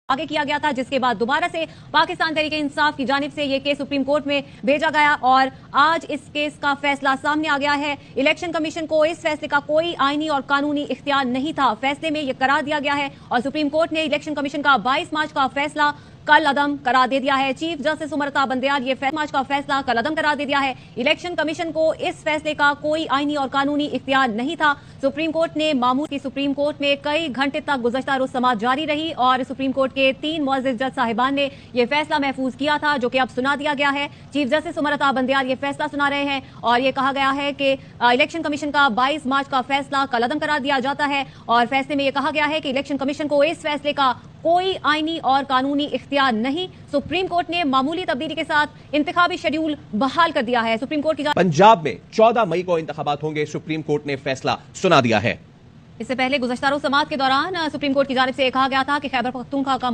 आगे किया गया था, जिसके बाद दोबारा से पाकिस्तान तहरीक इंसाफ की जानिब से ये केस सुप्रीम कोर्ट में भेजा गया और आज इस केस का फैसला सामने आ गया है। इलेक्शन कमीशन को इस फैसले का कोई आईनी और कानूनी इख्तियार नहीं था। फैसले में यह करार दिया गया है और सुप्रीम कोर्ट ने इलेक्शन कमीशन का 22 मार्च का फैसला कल अदम करार दे दिया है। चीफ जस्टिस उमरता बंदयाल ये मार्च का फैसला कल अदम करार दे दिया है। इलेक्शन कमीशन को इस फैसले का कोई आईनी और कानूनी इख्तियार नहीं था। सुप्रीम कोर्ट ने मामूल की सुप्रीम कोर्ट में कई घंटे तक गुज़श्ता रोज समाअत जारी रही और सुप्रीम कोर्ट के 3 मुअज़्ज़िज़ जज साहिबान ने यह फैसला महफूज किया था, जो कि अब सुना दिया गया है। चीफ जस्टिस उमरता बंदयाल ये फैसला सुना रहे हैं और ये कहा गया है कि इलेक्शन कमीशन का 22 मार्च का फैसला कल अदम करार दिया जाता है और फैसले में यह कहा गया है कि इलेक्शन कमीशन को इस फैसले का कोई आईनी और कानूनी इख्तियार नहीं। सुप्रीम कोर्ट ने मामूली तब्दीली के साथ इंतखाबी शेड्यूल बहाल कर दिया है। सुप्रीम कोर्ट की पंजाब में 14 मई को इंतखाबात होंगे, सुप्रीम कोर्ट ने फैसला सुना दिया है। इससे पहले गुज़श्ता रोज समाअत के दौरान सुप्रीम कोर्ट की जानिब से कहा गया था कि खैबर पख्तूनख्वा का